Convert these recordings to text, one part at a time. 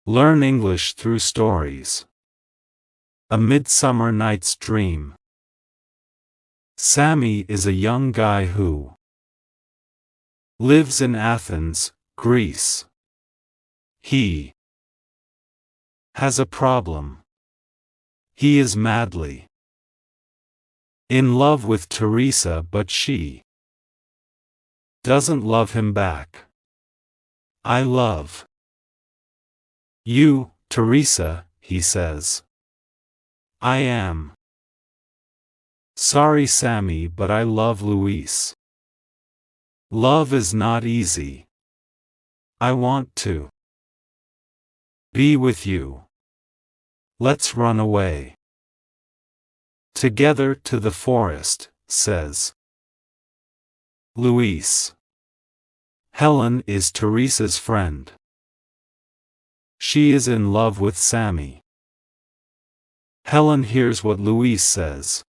Learn English through stories. A Midsummer Night's Dream. Sammy is a young guy who lives in Athens, Greece. He has a problem. He is madly in love with Teresa, but she doesn't love him back. "I love you, Teresa," he says. "I am sorry, Sammy, but I love Luis. Love is not easy. I want to be with you. Let's run away together to the forest," says Luis. Helen is Teresa's friend. She is in love with Sammy. Helen hears what Luis says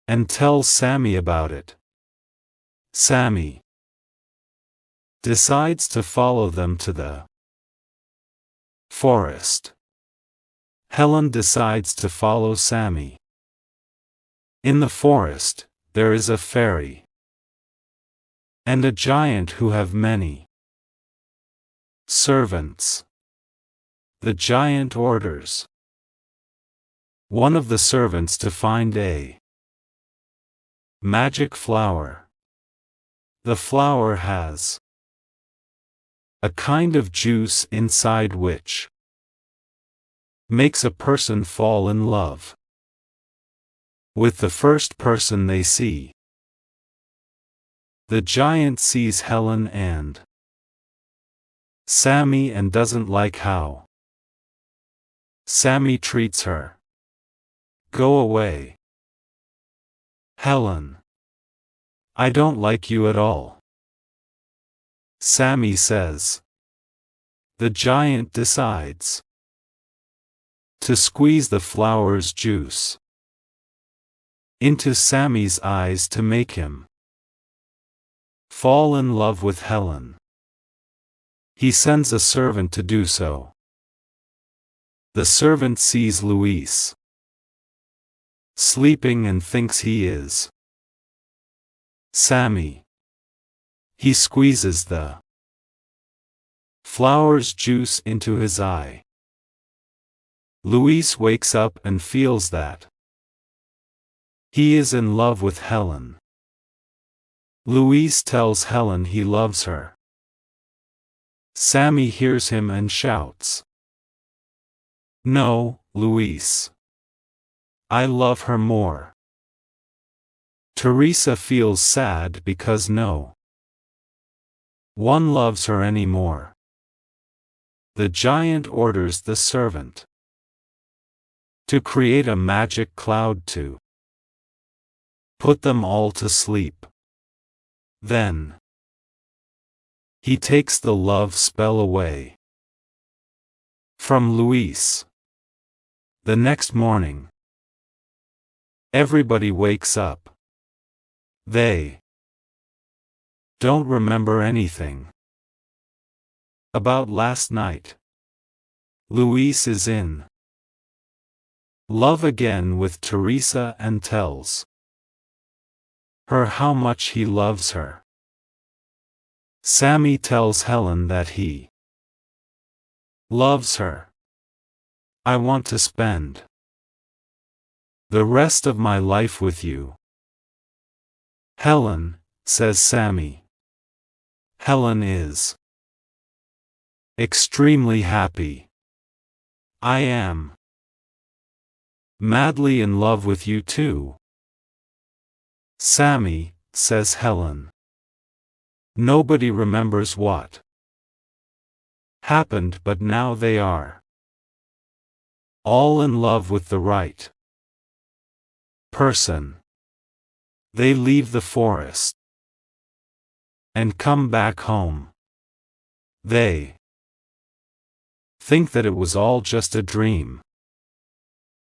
and tells Sammy about it. Sammy decides to follow them to the forest. Helen decides to follow Sammy. In the forest, there is a fairy and a giant who have many servants. The giant orders one of the servants to find a magic flower. The flower has a kind of juice inside which makes a person fall in love with the first person they see. The giant sees Helen and Sammy and doesn't like how Sammy treats her. "Go away, Helen. I don't like you at all," Sammy says. The giant decides to squeeze the flower's juice into Sammy's eyes to make him fall in love with Helen. He sends a servant to do so. The servant sees Luis sleeping and thinks he is Sammy. He squeezes the flower's juice into his eye. Luis wakes up and feels that he is in love with Helen. Luis tells Helen he loves her. Sammy hears him and shouts, "No, Luis. I love her more." Teresa feels sad because no one loves her anymore. The giant orders the servant to create a magic cloud to put them all to sleep. Then he takes the love spell away from Luis. The next morning, everybody wakes up. They don't remember anything about last night. Luis is in love again with Teresa and tells her how much he loves her. Sammy tells Helen that he loves her. "I want to spend the rest of my life with you, Helen," says Sammy. Helen is extremely happy. "I am madly in love with you too, Sammy," says Helen. Nobody remembers what happened, but now they are all in love with the right person. They leave the forest and come back home. They think that it was all just a dream.